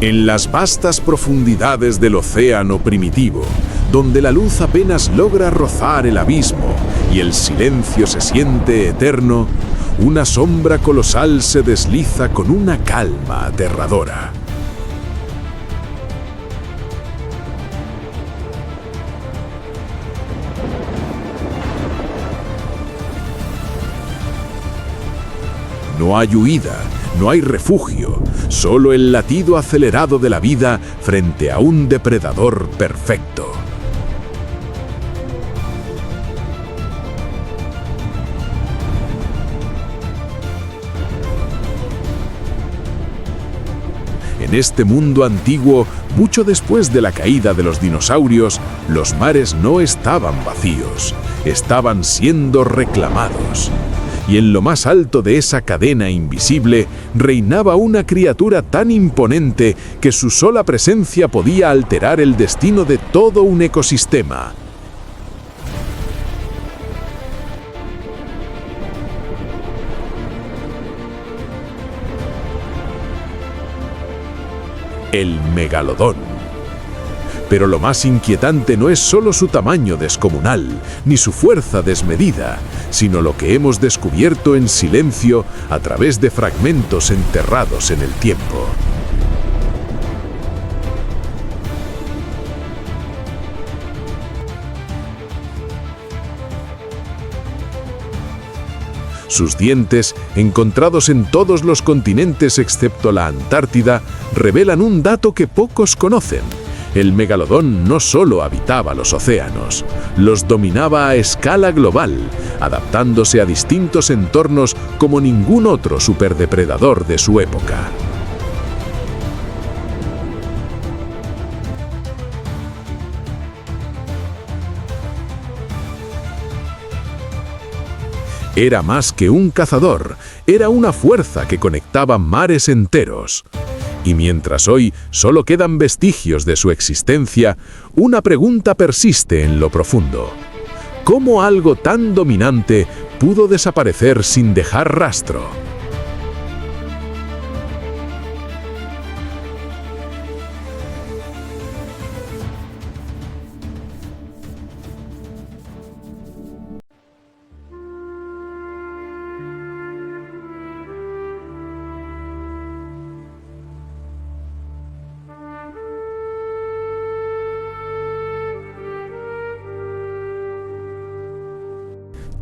En las vastas profundidades del océano primitivo, donde la luz apenas logra rozar el abismo y el silencio se siente eterno, una sombra colosal se desliza con una calma aterradora. No hay huida, no hay refugio, solo el latido acelerado de la vida frente a un depredador perfecto. En este mundo antiguo, mucho después de la caída de los dinosaurios, los mares no estaban vacíos, estaban siendo reclamados. Y en lo más alto de esa cadena invisible reinaba una criatura tan imponente que su sola presencia podía alterar el destino de todo un ecosistema. El megalodón. Pero lo más inquietante no es solo su tamaño descomunal, ni su fuerza desmedida, sino lo que hemos descubierto en silencio a través de fragmentos enterrados en el tiempo. Sus dientes, encontrados en todos los continentes excepto la Antártida, revelan un dato que pocos conocen. El megalodón no solo habitaba los océanos, los dominaba a escala global, adaptándose a distintos entornos como ningún otro superdepredador de su época. Era más que un cazador, era una fuerza que conectaba mares enteros. Y mientras hoy solo quedan vestigios de su existencia, una pregunta persiste en lo profundo. ¿Cómo algo tan dominante pudo desaparecer sin dejar rastro?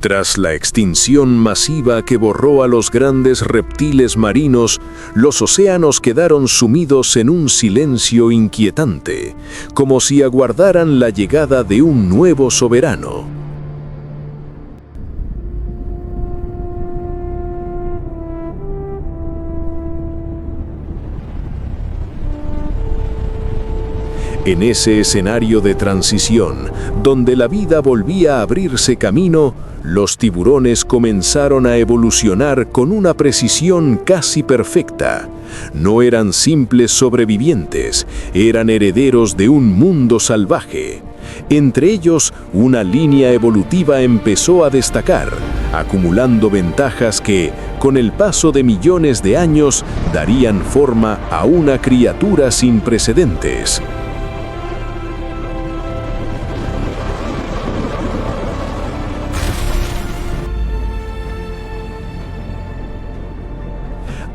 Tras la extinción masiva que borró a los grandes reptiles marinos, los océanos quedaron sumidos en un silencio inquietante, como si aguardaran la llegada de un nuevo soberano. En ese escenario de transición, donde la vida volvía a abrirse camino, los tiburones comenzaron a evolucionar con una precisión casi perfecta. No eran simples sobrevivientes, eran herederos de un mundo salvaje. Entre ellos, una línea evolutiva empezó a destacar, acumulando ventajas que, con el paso de millones de años, darían forma a una criatura sin precedentes.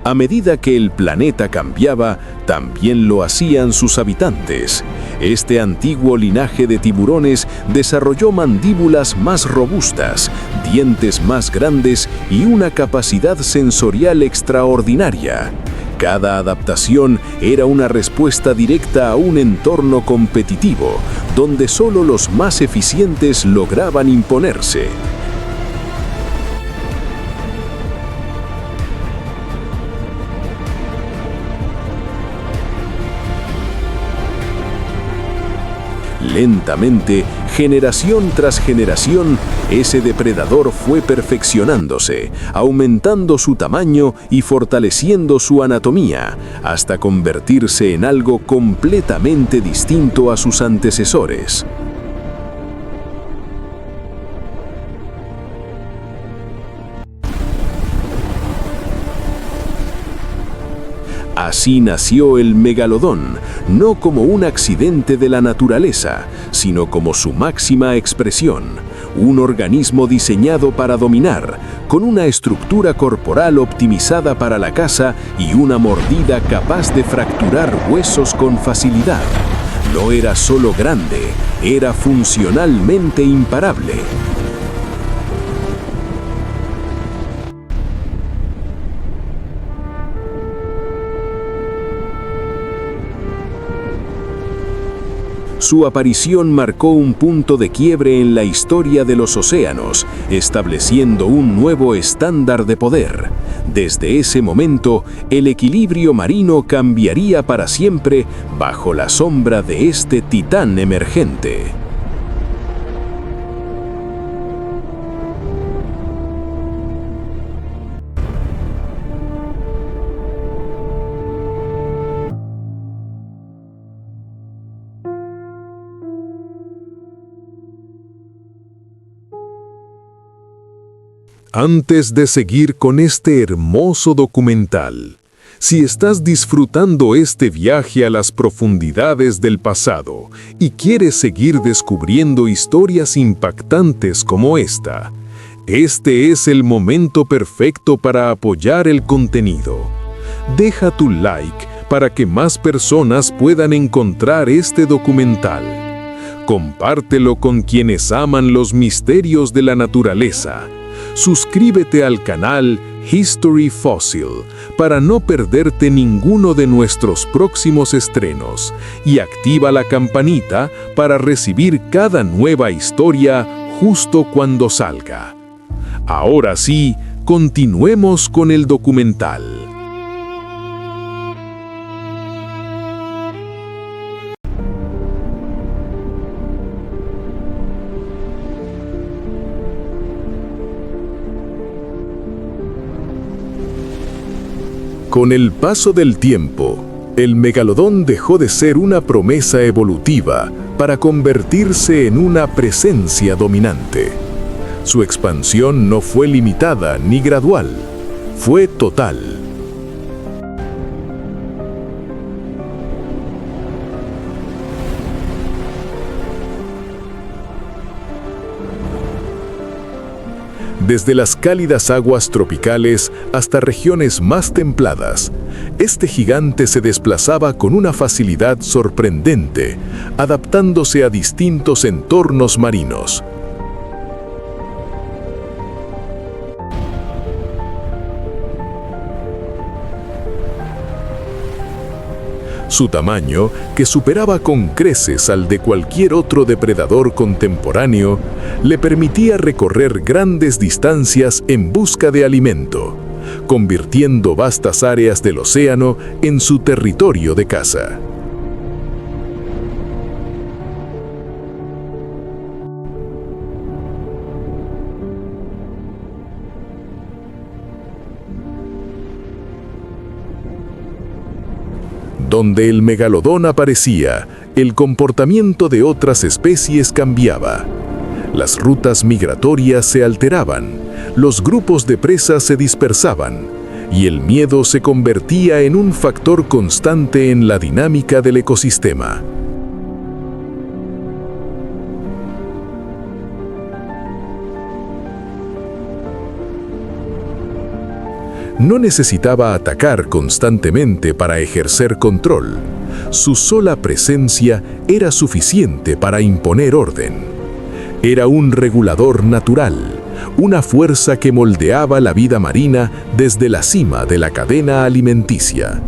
A medida que el planeta cambiaba, también lo hacían sus habitantes. Este antiguo linaje de tiburones desarrolló mandíbulas más robustas, dientes más grandes y una capacidad sensorial extraordinaria. Cada adaptación era una respuesta directa a un entorno competitivo, donde solo los más eficientes lograban imponerse. Lentamente, generación tras generación, ese depredador fue perfeccionándose, aumentando su tamaño y fortaleciendo su anatomía, hasta convertirse en algo completamente distinto a sus antecesores. Así nació el megalodón, no como un accidente de la naturaleza, sino como su máxima expresión, un organismo diseñado para dominar, con una estructura corporal optimizada para la caza y una mordida capaz de fracturar huesos con facilidad. No era solo grande, era funcionalmente imparable. Su aparición marcó un punto de quiebre en la historia de los océanos, estableciendo un nuevo estándar de poder. Desde ese momento, el equilibrio marino cambiaría para siempre bajo la sombra de este titán emergente. Antes de seguir con este hermoso documental, si estás disfrutando este viaje a las profundidades del pasado y quieres seguir descubriendo historias impactantes como esta, este es el momento perfecto para apoyar el contenido. Deja tu like para que más personas puedan encontrar este documental. Compártelo con quienes aman los misterios de la naturaleza. Suscríbete al canal History Fossil para no perderte ninguno de nuestros próximos estrenos y activa la campanita para recibir cada nueva historia justo cuando salga. Ahora sí, continuemos con el documental. Con el paso del tiempo, el megalodón dejó de ser una promesa evolutiva para convertirse en una presencia dominante. Su expansión no fue limitada ni gradual, fue total. Desde las cálidas aguas tropicales hasta regiones más templadas, este gigante se desplazaba con una facilidad sorprendente, adaptándose a distintos entornos marinos. Su tamaño, que superaba con creces al de cualquier otro depredador contemporáneo, le permitía recorrer grandes distancias en busca de alimento, convirtiendo vastas áreas del océano en su territorio de caza. Donde el megalodón aparecía, el comportamiento de otras especies cambiaba. Las rutas migratorias se alteraban, los grupos de presa se dispersaban, y el miedo se convertía en un factor constante en la dinámica del ecosistema. No necesitaba atacar constantemente para ejercer control. Su sola presencia era suficiente para imponer orden. Era un regulador natural, una fuerza que moldeaba la vida marina desde la cima de la cadena alimenticia.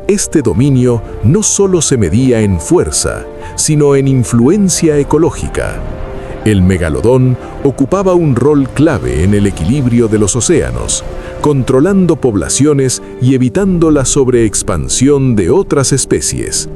Este dominio no solo se medía en fuerza, sino en influencia ecológica. El megalodón ocupaba un rol clave en el equilibrio de los océanos, controlando poblaciones y evitando la sobreexpansión de otras especies.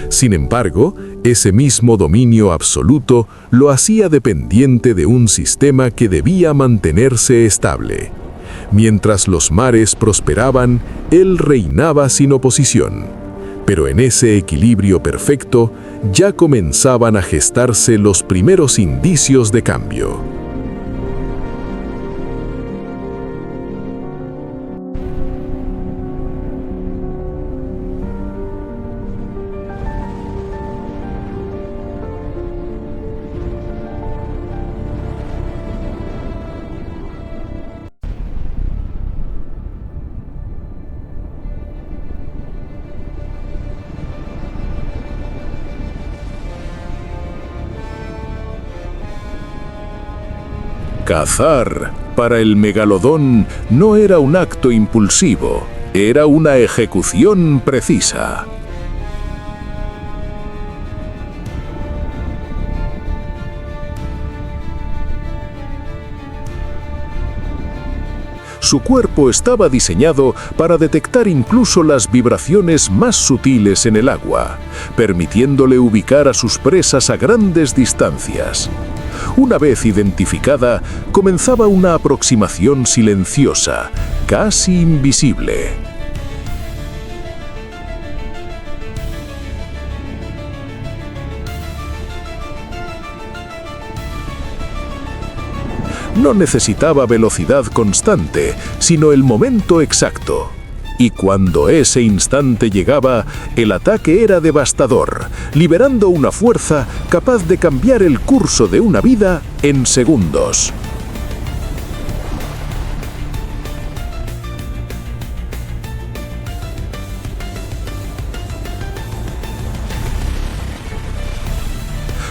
Sin embargo, Ese mismo dominio absoluto lo hacía dependiente de un sistema que debía mantenerse estable. Mientras los mares prosperaban, él reinaba sin oposición. Pero en ese equilibrio perfecto ya comenzaban a gestarse los primeros indicios de cambio. Cazar, para el megalodón, no era un acto impulsivo, era una ejecución precisa. Su cuerpo estaba diseñado para detectar incluso las vibraciones más sutiles en el agua, permitiéndole ubicar a sus presas a grandes distancias. Una vez identificada, comenzaba una aproximación silenciosa, casi invisible. No necesitaba velocidad constante, sino el momento exacto. Y cuando ese instante llegaba, el ataque era devastador, liberando una fuerza capaz de cambiar el curso de una vida en segundos.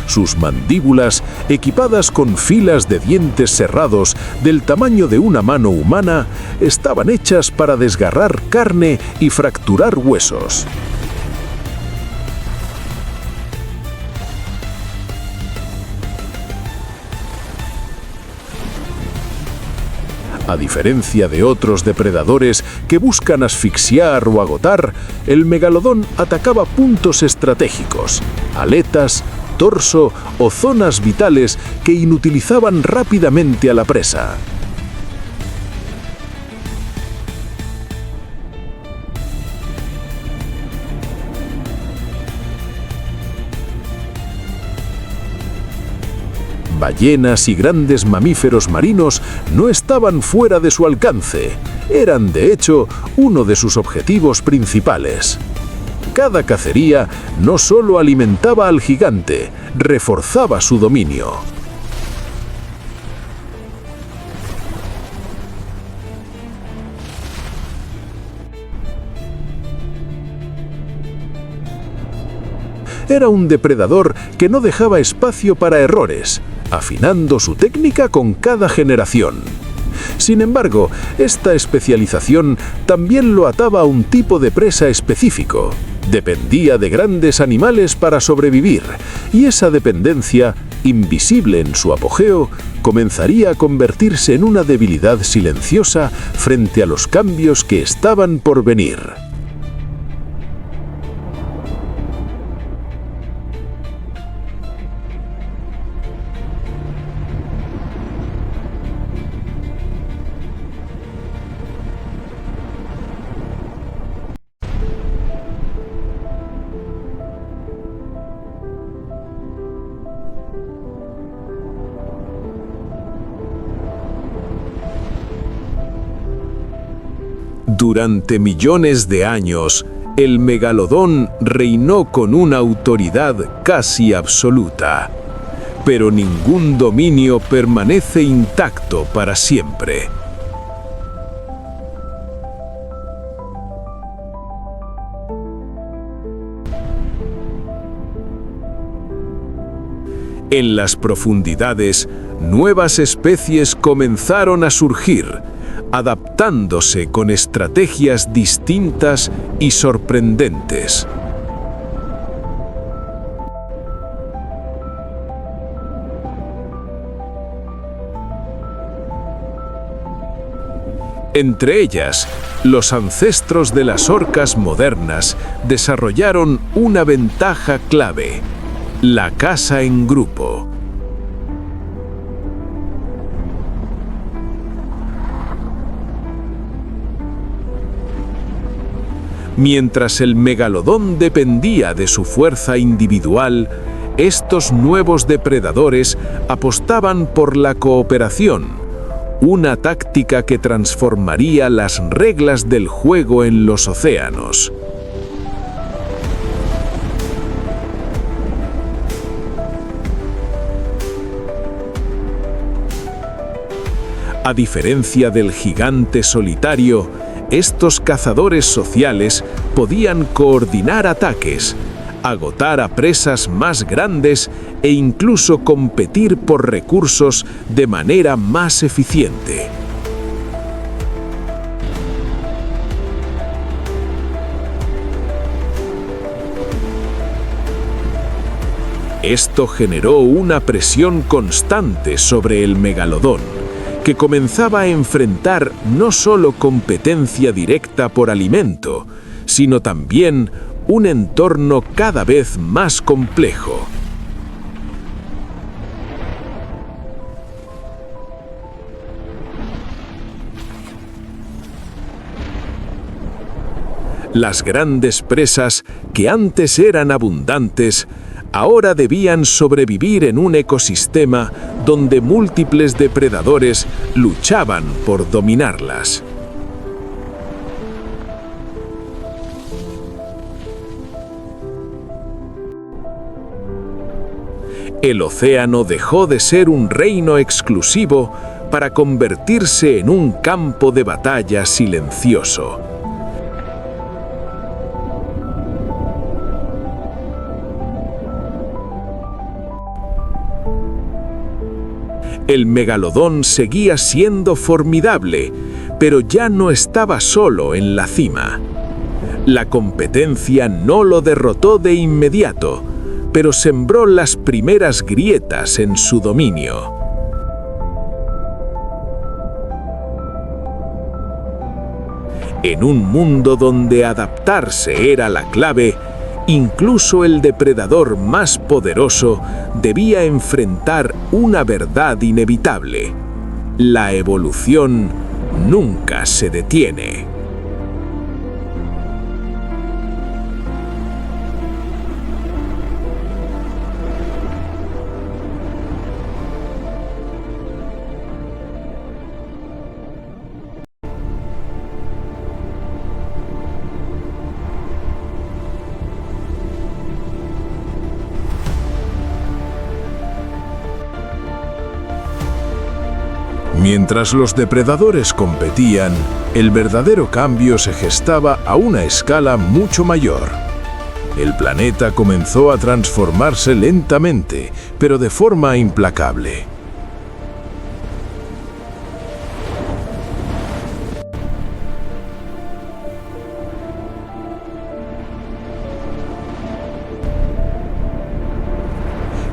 Sus mandíbulas, equipadas con filas de dientes cerrados del tamaño de una mano humana, estaban hechas para desgarrar carne y fracturar huesos. A diferencia de otros depredadores que buscan asfixiar o agotar, el megalodón atacaba puntos estratégicos, aletas, torso o zonas vitales que inutilizaban rápidamente a la presa. Ballenas y grandes mamíferos marinos no estaban fuera de su alcance. Eran, de hecho, uno de sus objetivos principales. Cada cacería no solo alimentaba al gigante, reforzaba su dominio. Era un depredador que no dejaba espacio para errores, afinando su técnica con cada generación. Sin embargo, esta especialización también lo ataba a un tipo de presa específico. Dependía de grandes animales para sobrevivir, y esa dependencia, invisible en su apogeo, comenzaría a convertirse en una debilidad silenciosa frente a los cambios que estaban por venir. Durante millones de años, el megalodón reinó con una autoridad casi absoluta. Pero ningún dominio permanece intacto para siempre. En las profundidades, nuevas especies comenzaron a surgir, adaptándose con estrategias distintas y sorprendentes. Entre ellas, los ancestros de las orcas modernas desarrollaron una ventaja clave: La caza en grupo. Mientras el megalodón dependía de su fuerza individual, estos nuevos depredadores apostaban por la cooperación, una táctica que transformaría las reglas del juego en los océanos. A diferencia del gigante solitario, estos cazadores sociales podían coordinar ataques, agotar a presas más grandes e incluso competir por recursos de manera más eficiente. Esto generó una presión constante sobre el megalodón, que comenzaba a enfrentar no solo competencia directa por alimento, sino también un entorno cada vez más complejo. Las grandes presas, que antes eran abundantes, ahora debían sobrevivir en un ecosistema donde múltiples depredadores luchaban por dominarlas. El océano dejó de ser un reino exclusivo para convertirse en un campo de batalla silencioso. El megalodón seguía siendo formidable, pero ya no estaba solo en la cima. La competencia no lo derrotó de inmediato, pero sembró las primeras grietas en su dominio. En un mundo donde adaptarse era la clave, incluso el depredador más poderoso debía enfrentar una verdad inevitable: la evolución nunca se detiene. Mientras los depredadores competían, el verdadero cambio se gestaba a una escala mucho mayor. El planeta comenzó a transformarse lentamente, pero de forma implacable.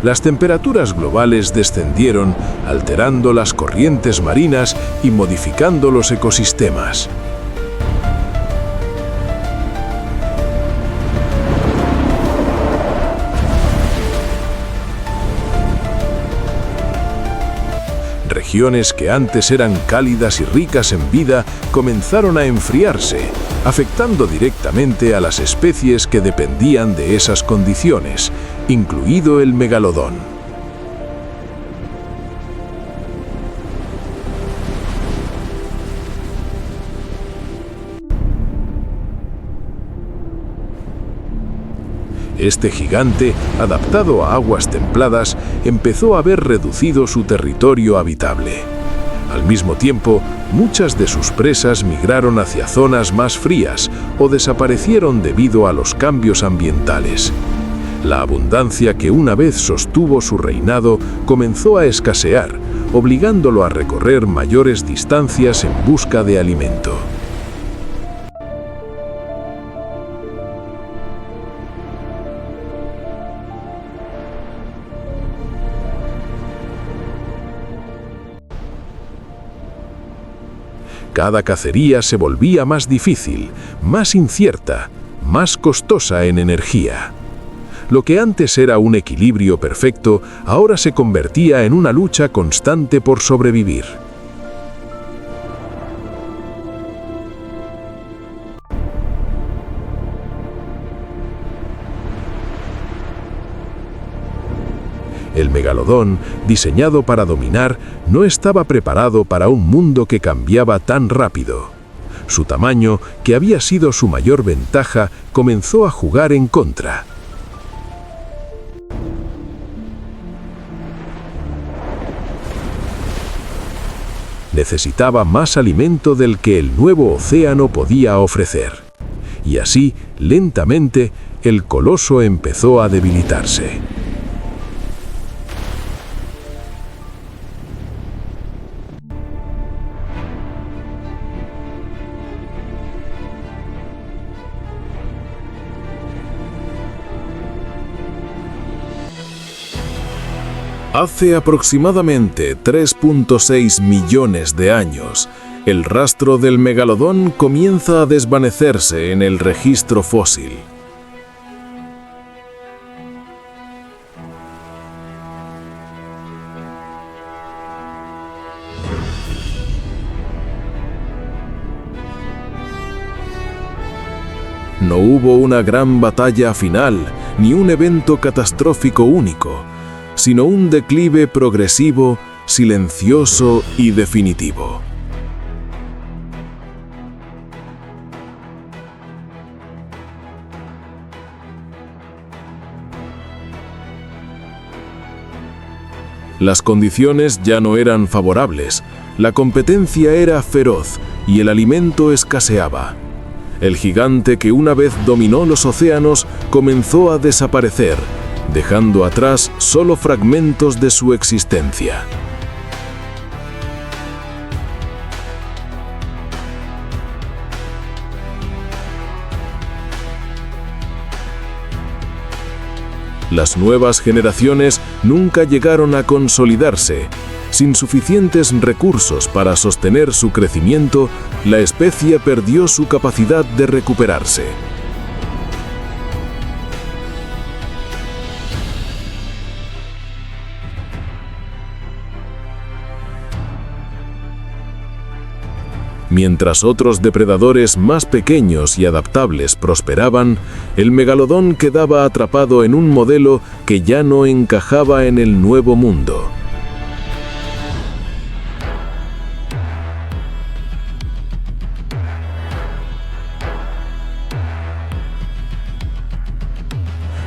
Las temperaturas globales descendieron, alterando las corrientes marinas y modificando los ecosistemas. Regiones que antes eran cálidas y ricas en vida comenzaron a enfriarse, afectando directamente a las especies que dependían de esas condiciones, incluido el megalodón. Este gigante, adaptado a aguas templadas, empezó a ver reducido su territorio habitable. Al mismo tiempo, muchas de sus presas migraron hacia zonas más frías o desaparecieron debido a los cambios ambientales. La abundancia que una vez sostuvo su reinado comenzó a escasear, obligándolo a recorrer mayores distancias en busca de alimento. Cada cacería se volvía más difícil, más incierta, más costosa en energía. Lo que antes era un equilibrio perfecto, ahora se convertía en una lucha constante por sobrevivir. El megalodón, diseñado para dominar, no estaba preparado para un mundo que cambiaba tan rápido. Su tamaño, que había sido su mayor ventaja, comenzó a jugar en contra. Necesitaba más alimento del que el nuevo océano podía ofrecer. Y así, lentamente, el coloso empezó a debilitarse. Hace aproximadamente 3.6 millones de años, el rastro del megalodón comienza a desvanecerse en el registro fósil. No hubo una gran batalla final, ni un evento catastrófico único, sino un declive progresivo, silencioso y definitivo. Las condiciones ya no eran favorables, la competencia era feroz y el alimento escaseaba. El gigante que una vez dominó los océanos comenzó a desaparecer, dejando atrás solo fragmentos de su existencia. Las nuevas generaciones nunca llegaron a consolidarse. Sin suficientes recursos para sostener su crecimiento, la especie perdió su capacidad de recuperarse. Mientras otros depredadores más pequeños y adaptables prosperaban, el megalodón quedaba atrapado en un modelo que ya no encajaba en el nuevo mundo.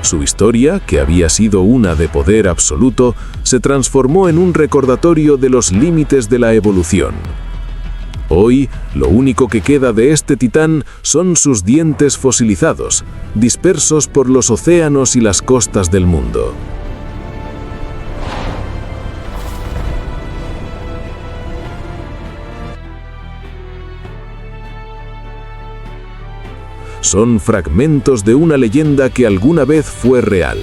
Su historia, que había sido una de poder absoluto, se transformó en un recordatorio de los límites de la evolución. Hoy, lo único que queda de este titán son sus dientes fosilizados, dispersos por los océanos y las costas del mundo. Son fragmentos de una leyenda que alguna vez fue real.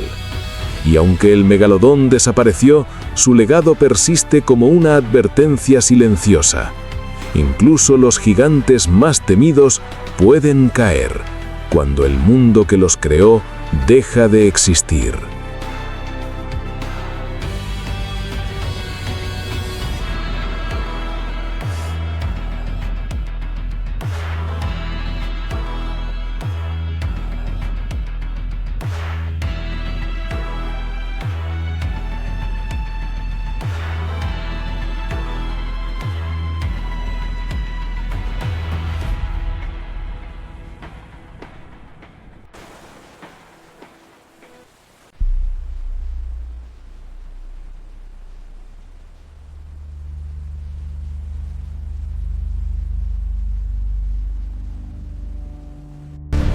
Y aunque el megalodón desapareció, su legado persiste como una advertencia silenciosa. Incluso los gigantes más temidos pueden caer cuando el mundo que los creó deja de existir.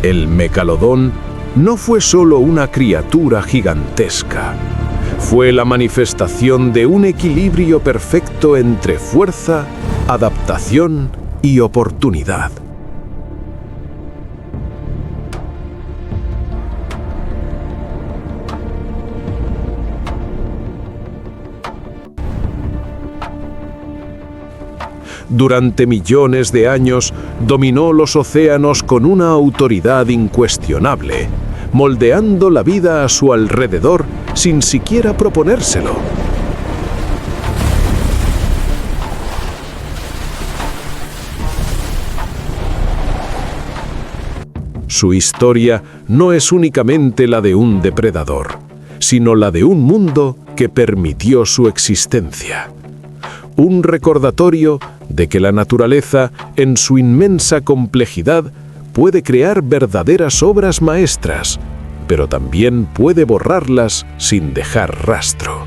El megalodón no fue solo una criatura gigantesca, fue la manifestación de un equilibrio perfecto entre fuerza, adaptación y oportunidad. Durante millones de años dominó los océanos con una autoridad incuestionable, moldeando la vida a su alrededor sin siquiera proponérselo. Su historia no es únicamente la de un depredador, sino la de un mundo que permitió su existencia. Un recordatorio de que la naturaleza, en su inmensa complejidad, puede crear verdaderas obras maestras, pero también puede borrarlas sin dejar rastro.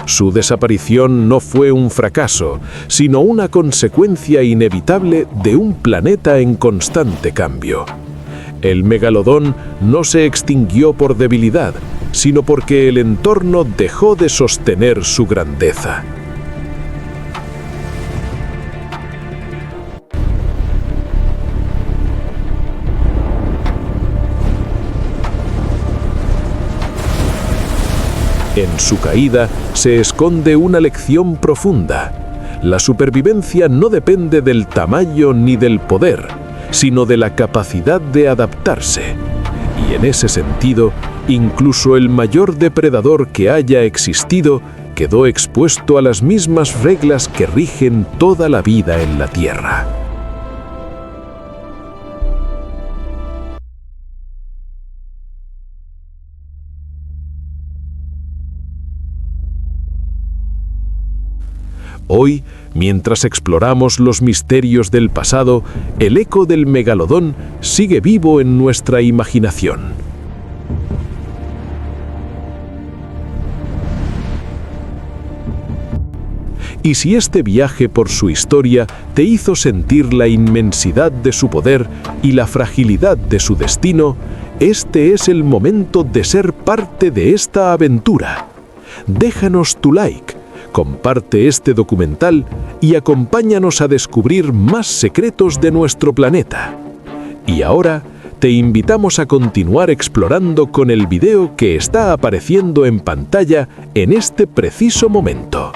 Su desaparición no fue un fracaso, sino una consecuencia inevitable de un planeta en constante cambio. El megalodón no se extinguió por debilidad, sino porque el entorno dejó de sostener su grandeza. En su caída se esconde una lección profunda. La supervivencia no depende del tamaño ni del poder, sino de la capacidad de adaptarse. Y en ese sentido, incluso el mayor depredador que haya existido quedó expuesto a las mismas reglas que rigen toda la vida en la Tierra. Hoy, mientras exploramos los misterios del pasado, el eco del megalodón sigue vivo en nuestra imaginación. Y si este viaje por su historia te hizo sentir la inmensidad de su poder y la fragilidad de su destino, este es el momento de ser parte de esta aventura. Déjanos tu like. Comparte este documental y acompáñanos a descubrir más secretos de nuestro planeta. Y ahora te invitamos a continuar explorando con el video que está apareciendo en pantalla en este preciso momento.